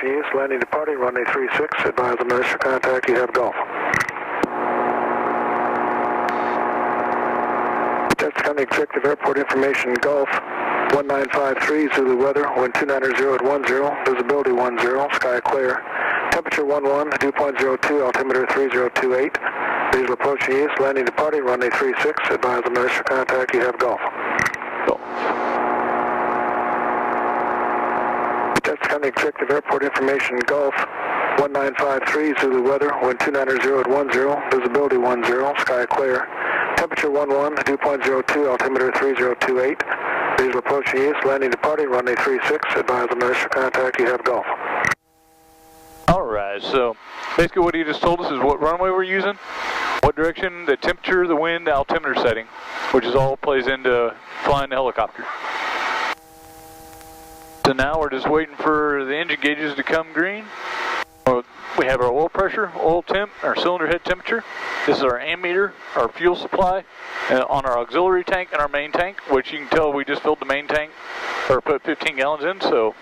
approaching east, landing departing, runway 36, advise on initial contact, you have Golf. Jets County Executive Airport information, Golf, 1953, Zulu weather, wind 290 at 10, visibility 10, sky clear. Temperature 11, dew point 02, altimeter 3028. Diesel approaching east, landing departing, runway 36, advise on initial contact, you have Golf. Golf. Jets County Executive Airport information, Golf, 1953, Zulu weather, wind 290 at 10, visibility 10, sky clear. Temperature 11, dew point 02, altimeter 3028. Diesel approaching east, landing departing, runway 36, advise on initial contact, you have Golf. Alright, so basically what he just told us is what runway we're using, what direction, the temperature, the wind, the altimeter setting, which is all plays into flying the helicopter. So now we're just waiting for the engine gauges to come green. We have our oil pressure, oil temp, our cylinder head temperature. This is our ammeter, our fuel supply on our auxiliary tank and our main tank, which you can tell we just filled the main tank, or put 15 gallons in, so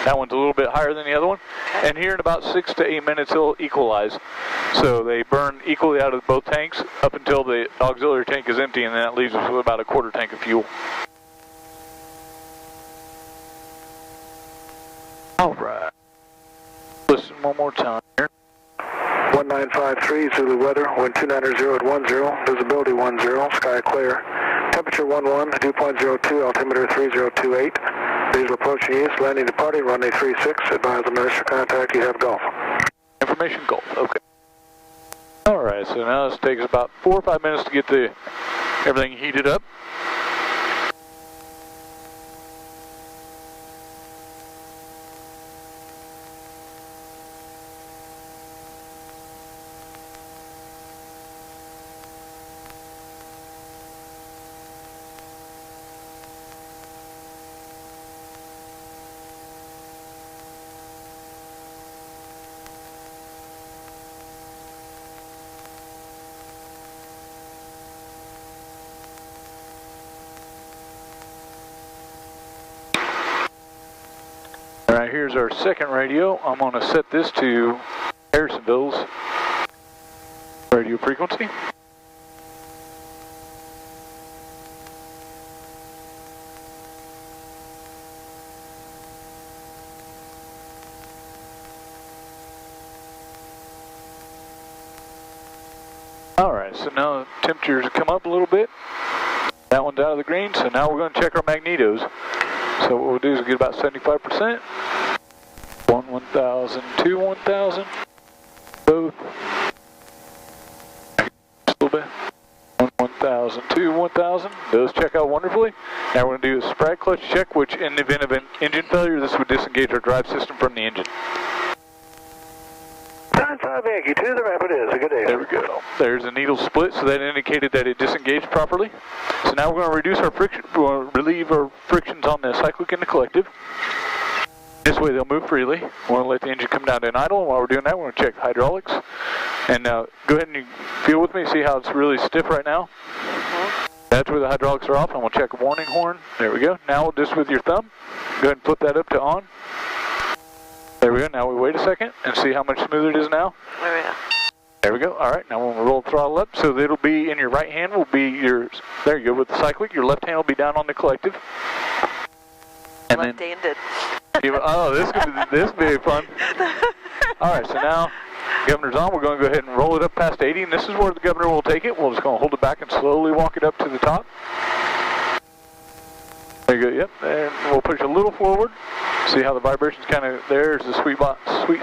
that one's a little bit higher than the other one. And here in about 6 to 8 minutes it'll equalize. So they burn equally out of both tanks up until the auxiliary tank is empty, and then that leaves us with about a quarter tank of fuel. Alright. Listen one more time here. 1953, Zulu weather, wind 290 at 10, visibility 10, sky clear. Temperature 11, dew point 02, altimeter 3028. Diesel approaching east, landing departing, runway 36, advise on initial contact, you have Golf. Information Golf, okay. Alright, so now this takes about 4 or 5 minutes to get everything heated up. Alright, here's our second radio. I'm going to set this to Harrisonville's radio frequency. Alright, so now the temperatures come up a little bit. That one's out of the green, so now we're going to check our magnetos. So what we'll do is we'll get about 75%. 1,000, 1,000. Both. Just a little bit. 1,000, 1,000. Those check out wonderfully. Now we're going to do a sprag clutch check, which in the event of an engine failure, this would disengage our drive system from the engine. 95 Yankee 2, the ramp it is. A good day. There we go. There's a needle split, so that indicated that it disengaged properly. So now we're going to reduce our friction, relieve our frictions on the cyclic and the collective. This way they'll move freely. We want to let the engine come down to an idle, and while we're doing that, we're going to check hydraulics. And now, go ahead and feel with me, see how it's really stiff right now? That's where the hydraulics are off, and we'll check a warning horn. There we go. Now, just with your thumb, go ahead and flip that up to on. There we go. Now we wait a second and see how much smoother it is now. There we go. There we go. All right. Now when we roll the throttle up, so it'll be in your right hand will be your, there you go, with the cyclic. Your left hand will be down on the collective. And left-handed. Oh, this will be fun. All right. So now governor's on. We're going to go ahead and roll it up past 80, and this is where the governor will take it. We're just going to hold it back and slowly walk it up to the top. There you go. Yep. And we'll push a little forward. See how the vibrations kind of, there's the sweet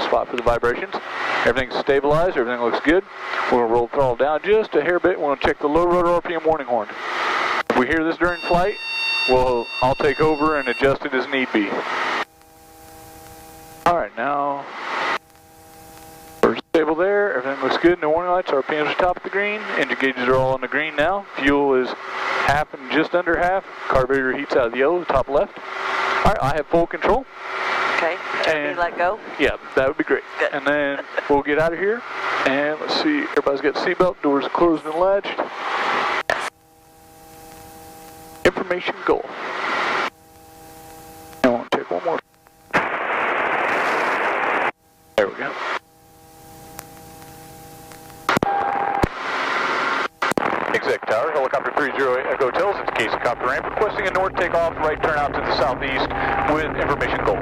spot for the vibrations. Everything's stabilized, everything looks good. We'll roll the throttle down just a hair bit. We'll check the low rotor RPM warning horn. If we hear this during flight, I'll take over and adjust it as need be. Alright, now we're stable there, everything looks good, no warning lights, RPMs are top of the green, engine gauges are all on the green now, fuel is half and just under half, carburetor heats out of the yellow, top left. Alright, I have full control. Okay, and let go? Yeah, that would be great. Good. And then we'll get out of here, and let's see, everybody's got the seatbelt, doors are closed and latched. Information Golf. I want to take one more. go. Exec Tower, helicopter 308 Echo tells it's KcCopter ramp, requesting a north takeoff, right turn out to the southeast with information Gulf.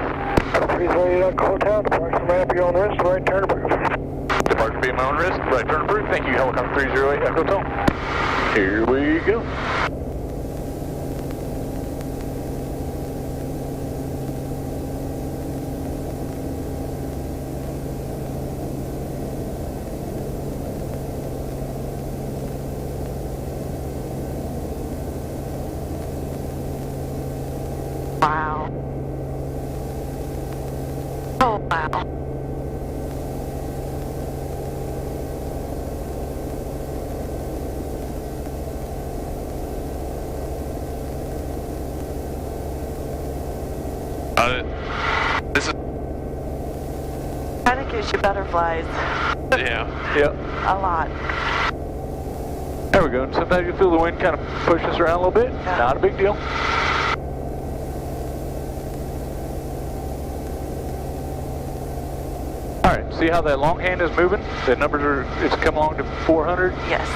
308 Echo Hotel, departure from ramp, your own risk, right turn approved. Departure being my own risk, right turn approved. Thank you, helicopter 308 Echo Hotel. Here we go. Wow. Oh, wow. This is... Kind of gives you butterflies. Yeah. Yep. A lot. There we go. And sometimes you feel the wind kind of push us around a little bit. Yeah. Not a big deal. Alright, see how that long hand is moving? The numbers are, it's come along to 400. Yes.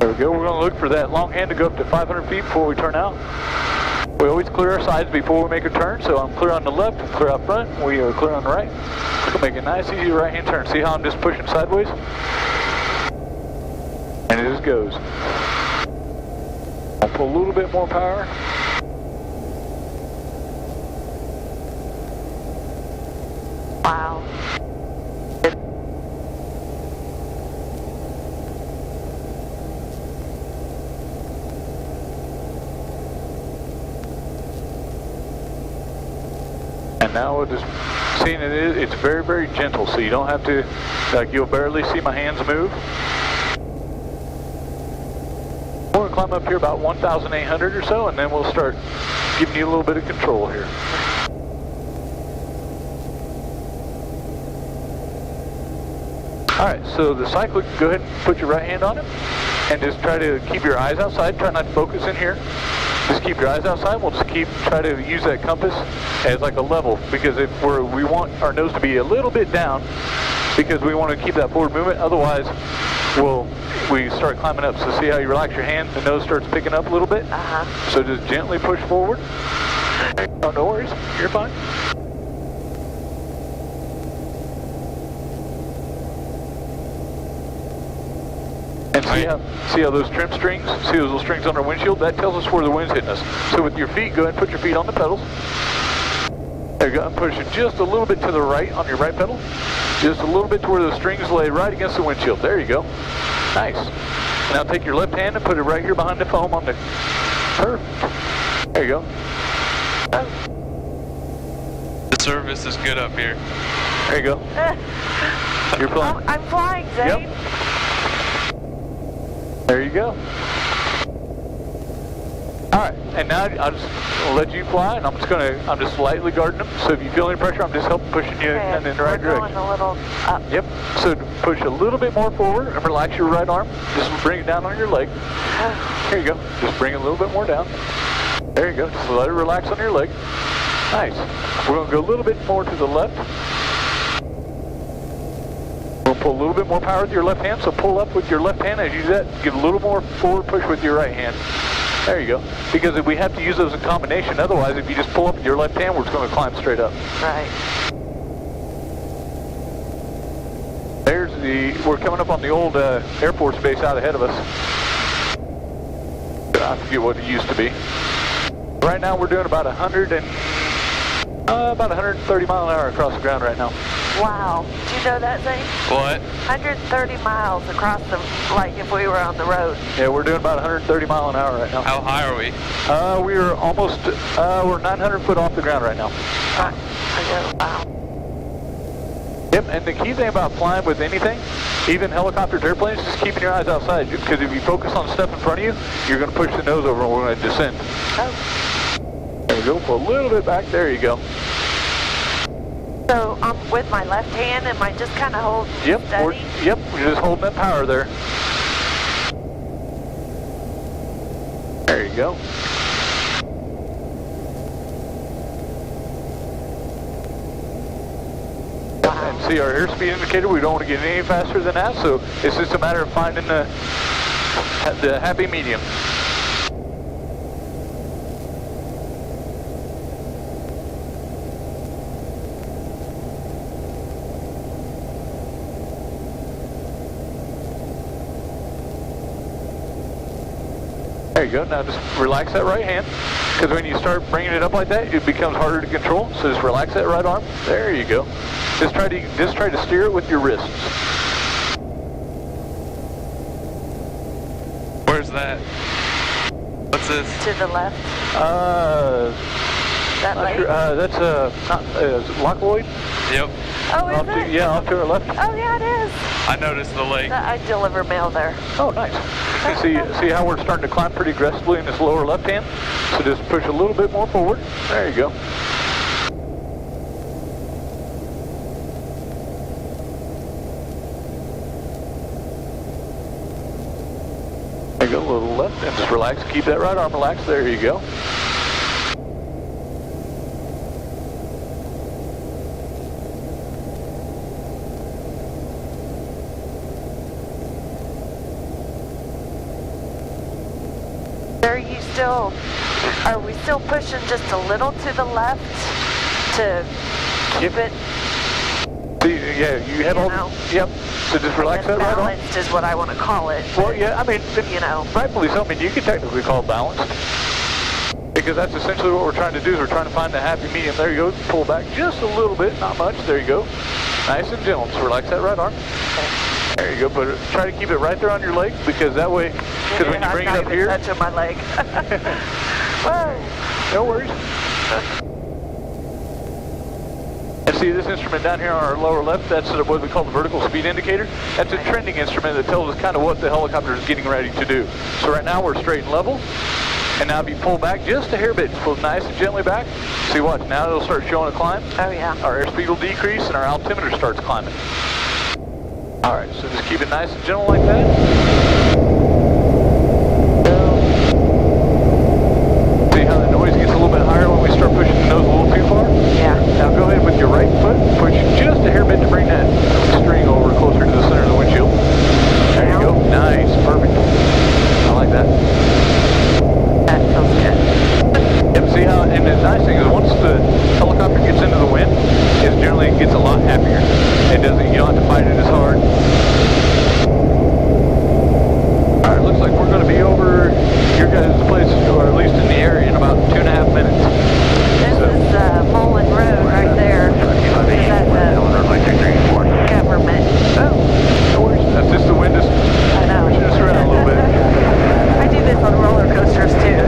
There we go. We're going to look for that long hand to go up to 500 feet before we turn out. We always clear our sides before we make a turn, so I'm clear on the left, clear out front, we are clear on the right. We'll make a nice, easy right-hand turn. See how I'm just pushing sideways? And it just goes. I'll pull a little bit more power. Wow. And now we're just seeing it's very, very gentle, so you don't have to, like, you'll barely see my hands move. We're going to climb up here about 1,800 or so, and then we'll start giving you a little bit of control here. Alright, so the cyclic, go ahead and put your right hand on it, and just try to keep your eyes outside, try not to focus in here. Just keep your eyes outside. We'll just try to use that compass as like a level, because if we want our nose to be a little bit down, because we want to keep that forward movement. Otherwise, we start climbing up. So see how you relax your hand, the nose starts picking up a little bit. So just gently push forward. Oh, no worries, you're fine. And see how those trim strings, see those little strings on our windshield? That tells us where the wind's hitting us. So with your feet, go ahead and put your feet on the pedals. There you go, and push it just a little bit to the right on your right pedal. Just a little bit to where the strings lay right against the windshield. There you go. Nice. Now take your left hand and put it right here behind the foam on the curve. There you go. The service is good up here. There you go. You're flying. I'm flying, Zane. Yep. There you go. Alright, and now I'll let you fly, and I'm just lightly guarding them. So if you feel any pressure, I'm just helping pushing you in the right direction. Going a little up. Yep. So push a little bit more forward and relax your right arm. Just bring it down on your leg. Here you go. Just bring it a little bit more down. There you go. Just let it relax on your leg. Nice. We're going to go a little bit more to the left. We'll pull a little bit more power with your left hand, so pull up with your left hand as you do that. Give a little more forward push with your right hand. There you go. Because if we have to use those in combination, otherwise if you just pull up with your left hand, we're just going to climb straight up. Right. We're coming up on the old Air Force base out ahead of us. I forget what it used to be. Right now we're doing about 130 mile an hour across the ground right now. Wow. Do you know that, Zane? What? 130 miles across the, like if we were on the road. Yeah, we're doing about 130 mile an hour right now. How high are we? We're almost, we're 900 foot off the ground right now. Wow. Yep, and the key thing about flying with anything, even helicopters, airplanes, just keeping your eyes outside. Because if you focus on stuff in front of you, you're going to push the nose over and we're going to descend. Oh. There we go, pull a little bit back, there you go. So with my left hand, am I just kind of holding steady? We're just holding that power there. There you go. And see our airspeed indicator. We don't want to get any faster than that, so it's just a matter of finding the happy medium. There you go. Now just relax that right hand, because when you start bringing it up like that, it becomes harder to control. So just relax that right arm. There you go. Just try to steer it with your wrists. Where's that? What's this? To the left. That lake? Sure. That's is it Loch Lloyd? Yep. Oh, is it? Yeah, off to our left. Oh, yeah, it is. I noticed the lake. I deliver mail there. Oh, nice. And see how we're starting to climb pretty aggressively in this lower left hand? So just push a little bit more forward. There you go. There you go, a little left, and just relax. Keep that right arm relaxed. There you go. Are we still pushing just a little to the left to keep it? Yeah, you have all. Yep. So just relax that right arm. Balanced is what I want to call it. Well, yeah, I mean, you know, rightfully so. I mean, you could technically call it balanced, because that's essentially what we're trying to do. Is we're trying to find the happy medium. There you go. Pull back just a little bit, not much. There you go. Nice and gentle. Just relax that right arm. There you go. Try to keep it right there on your leg, because that way, because when you bring it up here, touching my leg. Whoa. No worries. And see this instrument down here on our lower left, that's what we call the vertical speed indicator. That's a trending instrument that tells us kind of what the helicopter is getting ready to do. So right now we're straight and level. And now if you pull back just a hair bit, pull nice and gently back. See, watch, now it'll start showing a climb. Oh yeah. Our airspeed will decrease and our altimeter starts climbing. Alright, so just keep it nice and gentle like that. See how the noise gets a little bit higher when we start pushing the nose a little too far? Yeah. Now go ahead with your right foot, push just a hair bit to bring that string over closer to the center of the windshield. There you go. Nice, perfect. I like that. That feels good. Yep, see how, and the nice thing is once the helicopter gets into the wind, it generally gets a lot happier. It doesn't, you don't have to fight it as hard. Alright, looks like we're going to be over your guys' place, or at least in the area, in about 2.5 minutes. This is Mullen Road right there. Is that the government? Oh, no worries. That's just the wind is pushing us around a little bit. I do this on roller coasters too.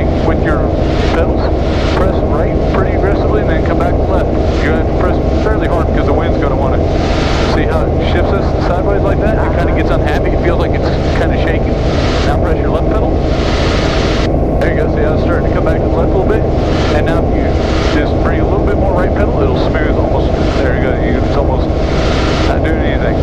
thing with your pedals. Press right pretty aggressively and then come back left. You're going to have to press fairly hard because the wind's going to want to see how it shifts us sideways like that. It kind of gets unhappy. It feels like it's kind of shaking. Now press your left pedal. There you go. See how it's starting to come back to the left a little bit? And now if you just bring a little bit more right pedal, it'll smooth almost. There you go. It's almost not doing anything.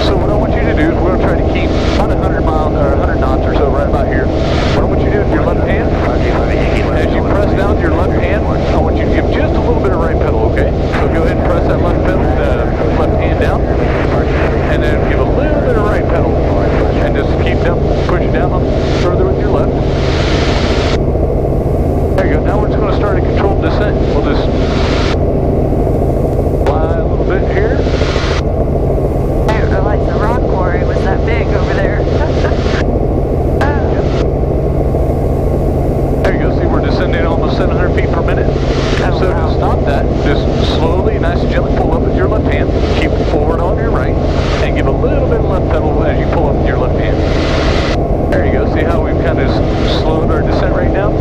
So what I want you to do is we're going to try to keep about 100 miles or 100 knots or so right about here. What I want you to do with your left hand, as you press down with your left hand, I want you to give just a little bit of right pedal, okay? So go ahead and press that left pedal, left hand down, and then give a little bit of right pedal, and just keep down, push down further with your left. There you go. Now we're just going to start a controlled descent. We'll just fly a little bit here. I didn't realize the rock quarry was that big over there. There you go. See, we're descending almost 700 feet per minute. Oh, So wow. to stop that, just slowly, nice and gently pull up with your left hand. Keep forward on your right, and give a little bit of left pedal as you pull up with your left hand. There you go. See how we've kind of slowed our descent rate down?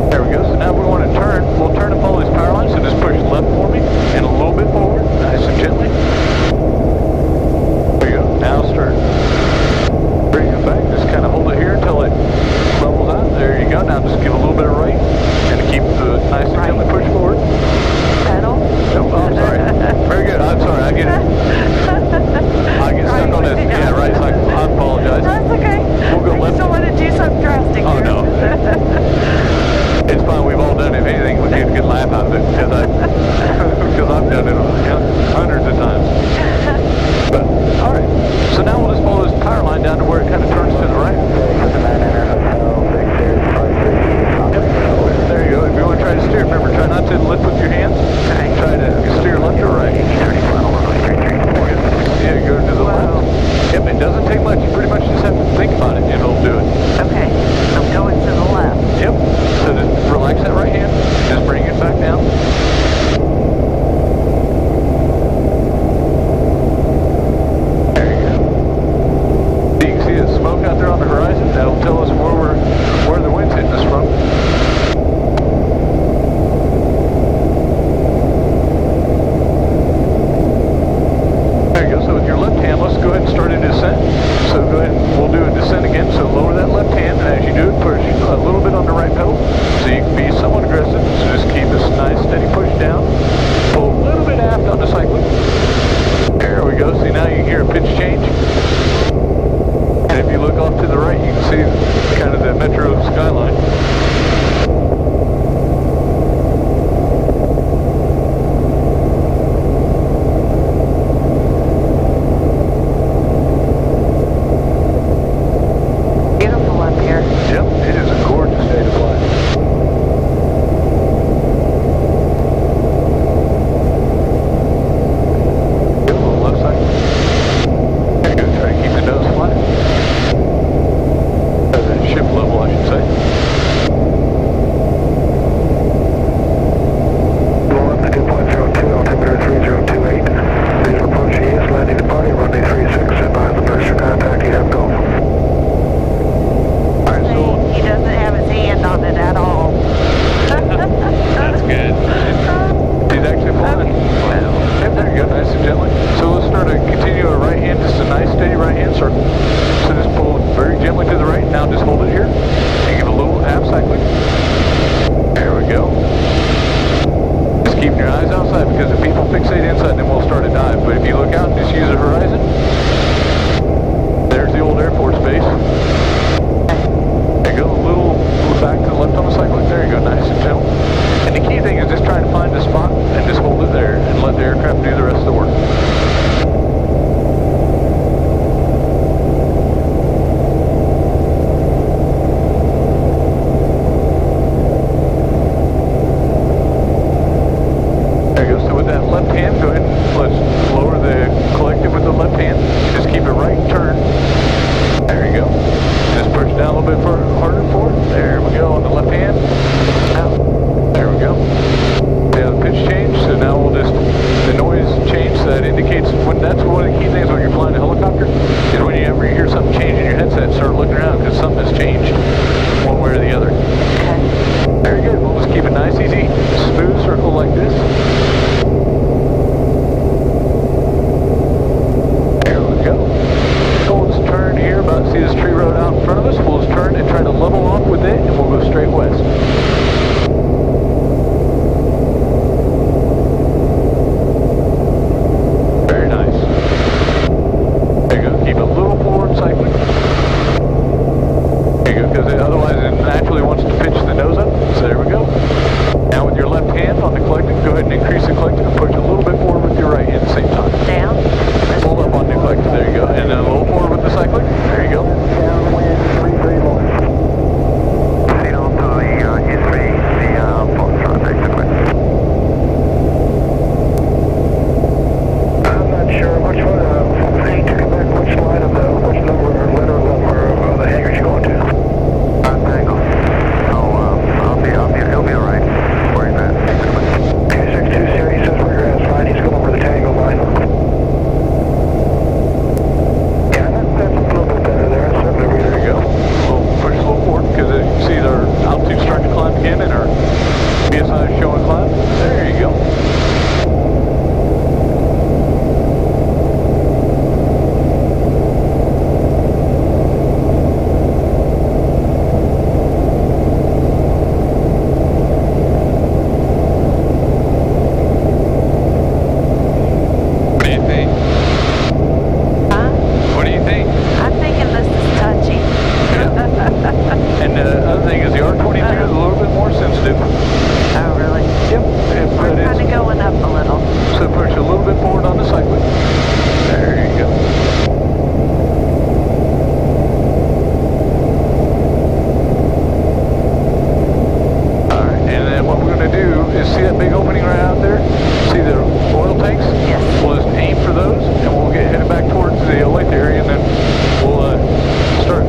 There we go. So now we want to turn. We'll turn and follow these power lines. So just push left for me and a little bit forward, nice and gently. There you go. Now start bringing it back. Just kind of hold it here until it levels out. There you go. Now just give a little bit of right and keep the nice and gently push forward. Pedal? Oh, I'm sorry. Very good. I'm sorry. I get stuck on this. Yeah, right. It's like, I apologize. That's okay. We'll go I left. just don't want to do something drastic Oh, here. no. It's fine. We've all done it. If anything, we get a good laugh out of it because I've done it hundreds of times. But, all right. So now we'll just follow this power line down to where it kind of turns to the right. There you go. If you want to try to steer, remember, try not to lift with your hands. Try to steer left or right. Yeah, go to the left. Yep, it doesn't take much. You pretty much just have to think about it and it'll do it. Okay, I'm going to the left. Yep. So just relax that right hand. Just bring it back down. There you go. You can see the smoke out there on the horizon. That'll tell us where the wind's hitting us from. There you go. So with your left hand, let's go ahead and start a descent. So go ahead and we'll do a descent again. So lower that left hand, and as you do it, push a little bit on the right pedal. So you can be somewhat aggressive. So just keep this nice steady push down. Pull a little bit aft on the cyclic. There we go. See, now you can hear a pitch change. And if you look off to the right, you can see kind of the metro skyline. Beautiful up here. Yep, it is a gorgeous day to fly. Go on the left side. There you go. Try to keep the nose flat. Or the ship level, I should say. 2.02, altimeter 3028. Visual approach east, landing departing, runway 36, advise the pressure contact, you have Gulf. Alright, so He doesn't have his hand on it at all. That's good. he's actually flying. Okay. Yep, there you go, nice and gently. So let's start to continue our right hand, just a nice steady right hand circle. So just pull very gently to the right. Now just hold it here and give a little half cyclic. There we go. Just keeping your eyes outside because if people fixate inside, then we'll start a dive. But if you look out and just use the horizon, there's the old Air Force base. There you go, a little back to the left on the cyclic. There you go, nice and gentle. And the key thing is just trying to find a spot and just hold it there and let the aircraft do the rest of the work. There you go. So with that left hand, go ahead and let's lower the collective with the left hand. Just keep it right and turn. There you go. Just push down a little bit harder forward. There we go on the left hand. Out. There we go. See how the pitch changed? So now we'll just, the noise changed. bit forward on the cyclic. There you go. Alright, and then what we're going to do is see that big opening right out there? See the oil tanks? Yes. We'll just aim for those, and we'll get headed back towards the lake area, and then we'll start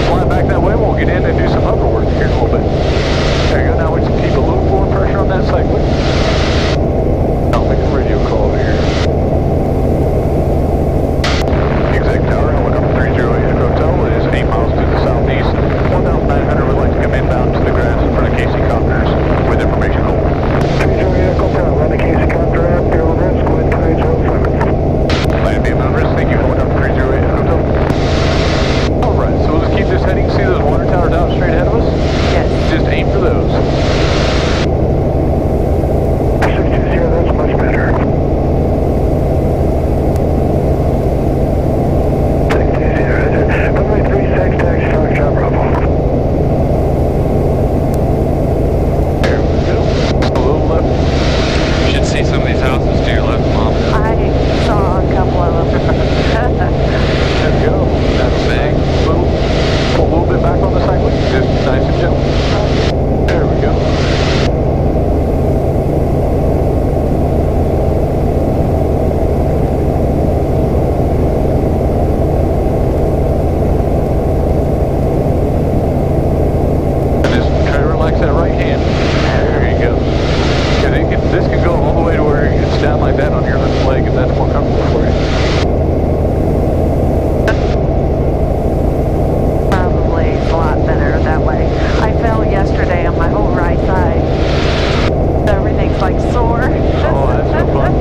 flying back that way. We'll get in and do some hover work here in a little bit. There you go. Now we just keep a little forward pressure on that cyclic. I'll make a radio call over here. Exec tower, welcome 308 Hotel. It is 8 miles to the southeast. 1,900 would like to come inbound to the grass in front of KcCopters with information hold. 308 Hotel, run the KcCopter app, bureau risk, wind tides 07. Land beam on risk, thank you. Welcome 308 Hotel. Alright, so we'll just keep this heading. See those water towers out straight ahead of us? Yes. Just aim for those. 620, that's much better. 620, runway 36, taxi Foxtrot Bravo. There we go. A little left. You should see some of these houses to your left, Mom. I saw a couple of them. There we go. That's Big. Pull a little bit back on the cyclic. Just nice and gentle. There we go. And just try to relax that right hand. There you go. 'Cause this can go all the way to where it's down like that on your left leg if that's more comfortable for you. Probably a lot better that way. I fell yesterday on my whole right side. Everything's like sore. Oh, that's no fun.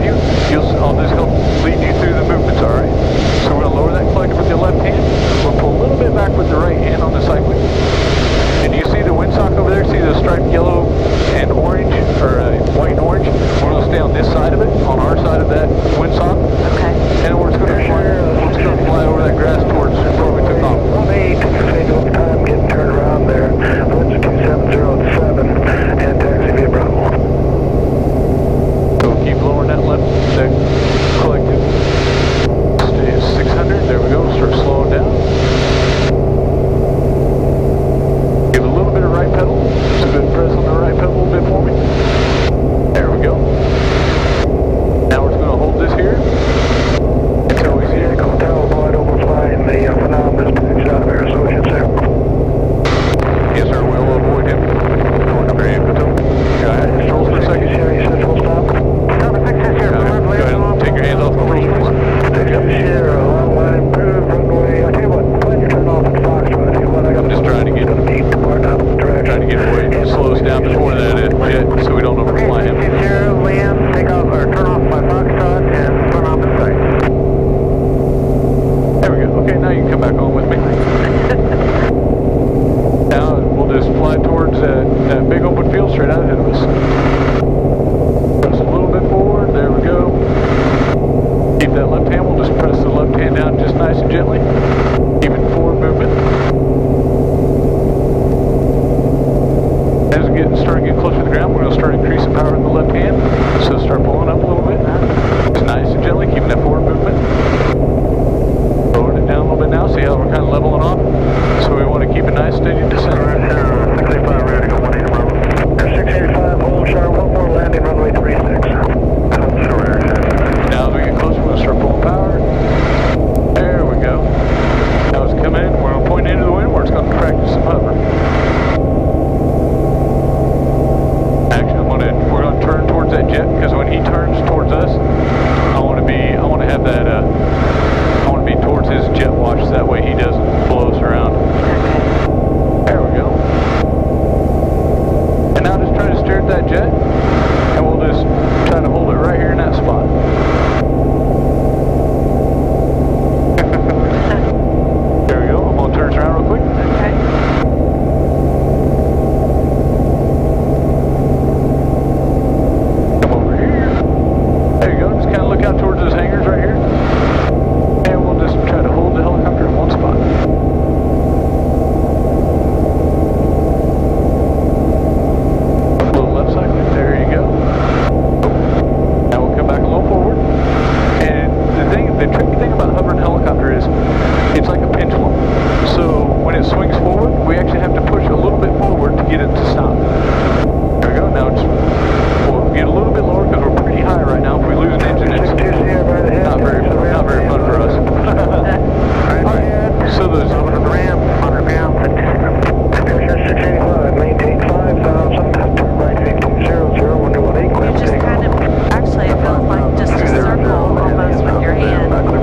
you, I'll just help lead you through the movements, all right? So we're going to lower that collector with the left hand. We'll pull a little bit back with the right hand on the cyclic. And you see the windsock over there? See the striped yellow and orange, or white and orange? We're going to stay on this side of it, on our side of that windsock. Okay. And we're just going to fly over that grass towards where we took off. 18, stage over time, getting turned around there. Winds 270 and taxi via Bravo. So we'll keep lowering that left, that collective. Stay at 600, there we go, start slowing down. Give a little bit of right pedal, so good press on the right pedal a little bit for me. There we go. Now we're just going to hold this here until we see it. Hotel wide overflying the phenomenous pitch out of our associates there. Yes, sir, we'll avoid him. Very good. Go ahead, controls for a second. Sierra, set full stop. Go ahead and take your hands off the controls, please. Sierra, long line, improved runway. I tell you what, go ahead and turn off at Foxtrot. I'm just trying to get away, slow us down before that jet so we don't overfly him. Sierra, land, take off, or turn off by Foxtrot and turn off at sight. There we go. Okay, now you can come back on with me. Now we'll just fly towards that big open field straight out ahead of us. Press a little bit forward. There we go. Keep that left hand. We'll just press the left hand down just nice and gently. Keeping forward movement. As we start getting closer to the ground, we're going to start increasing power in the left hand. So start pulling up a little bit. Just nice and gently, keeping that forward movement. Lowering it down a little bit now. See how we're kind of leveling off? So we want to keep a nice steady descent. 685 ready to go 18 Bravo. 685, hold sharp, one more landing, runway 36. Now as we get closer, we'll start pulling power. There we go. Now it's coming in, we're going to point into the wind, we're just going to practice some hover. Actually, we're going to turn towards that jet, because when he turns towards us, I want to have that, I want to be towards his jet wash, so that way he doesn't blow us around. There we go. And now just try to steer at that jet, and we'll just try to hold it right here in that spot. There we go. I'm going to turn this around real quick. Okay. Come over here. There you go. Just kind of look out towards those hangars right here. And we'll just try to hold the helicopter in one spot. A little left side. There you go. Now we'll come back a little forward. And the tricky thing about hovering helicopter is it's like a pendulum. So when it swings forward, we actually have to push a little bit forward to get it to stop. There we go. Now we'll get a little bit lower because we're pretty high right now. If we lose an engine, it's not very fun for us. Alright, so those over the ramp, 100 pounds. 685, maintain 5,000, turn right 1800, 118, You clear just kind of, actually it feels like just a circle almost with your hand. I mean,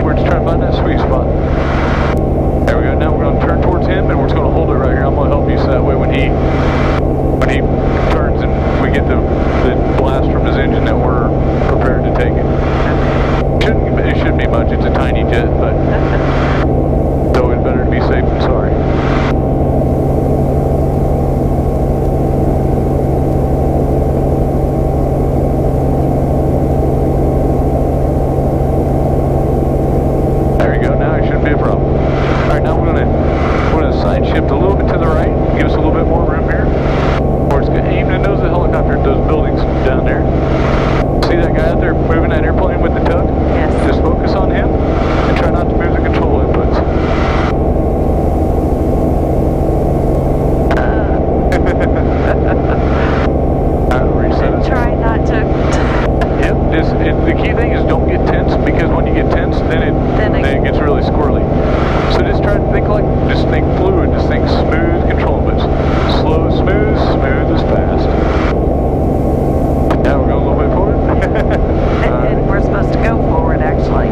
we're just trying to find that sweet spot. There we go. Now we're going to turn towards him, and we're just going to hold it right here. I'm going to help you so that way when he turns and we get the blast from his engine that we're prepared to take it. It shouldn't be much. It's a tiny jet, but it's always better to be safe than sorry. There you go. Now it shouldn't be a problem. All right, now we're going to side shift a little bit to the right, give us a little bit more room here. We're just aiming to nose the helicopter at those buildings down there. See that guy out there moving that airplane with the tug? Yes. Just focus on him and try not to move the control inputs. Reset it. try not to. Yep. The key thing is don't get tense, because when you get tense, then it gets really squirrely. So just try to think fluid. Just think smooth control inputs. Slow, smooth is fast. Now we're going a little bit forward. And we're supposed to go forward, actually.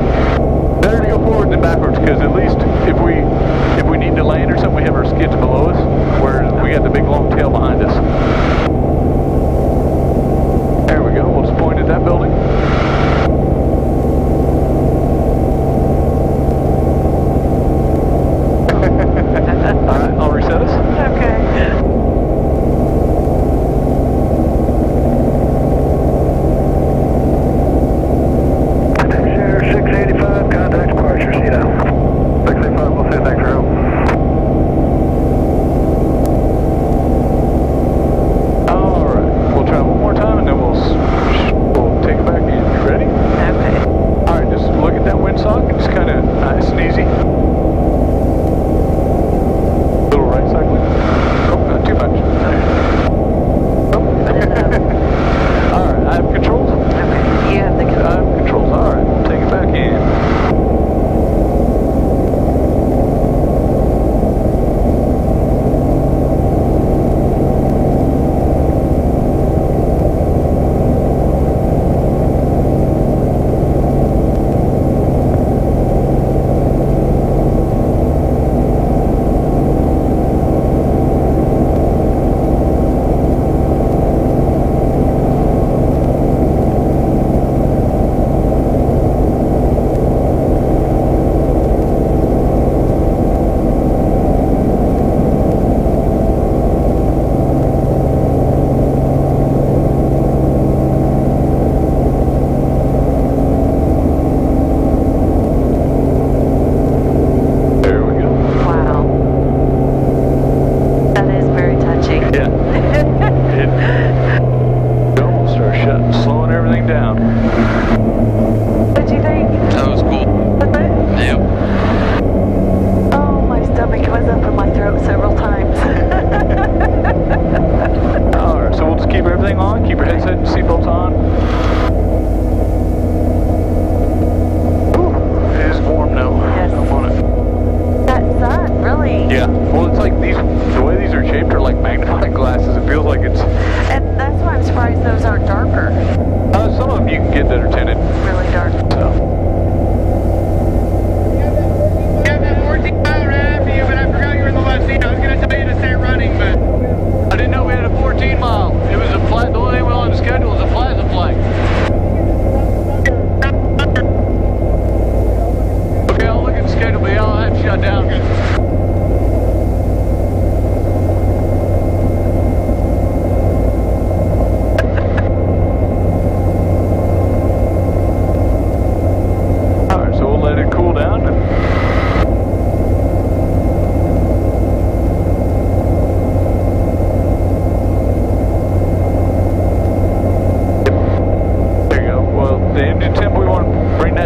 Better to go forward than backwards, because at least if we need to land or something, we have our skids below us, whereas we got the big long tail behind us. There we go. We'll just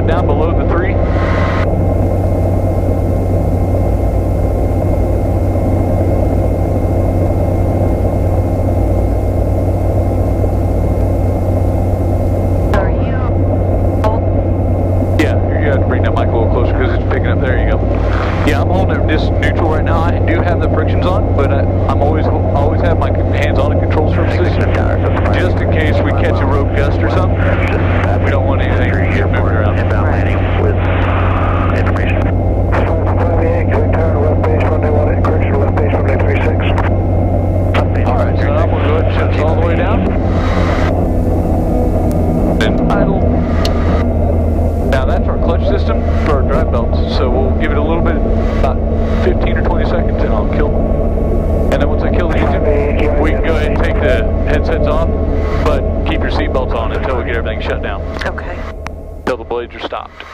down below the 3. Are you? Yeah, you have to bring that mic a little closer because it's picking up. There you go. Yeah, I'm holding it just neutral right now. I do have the frictions on, but I'm always have my hands on the control surfaces just in case we catch a rogue gust or something. We don't want anything to get moved around. With information. 558, clear tower, left base, runway 18, correction, left base, runway 36. Alright, so now I'm going to go ahead and shut this all the way down. Then idle. Now that's our clutch system for our drive belts, so we'll give it a little bit, about 15 or 20 seconds, and I'll kill. And then once I kill the engine, we can go ahead and take the headsets off, but keep your seatbelts on until we get everything shut down. Okay. Until the blades are stopped.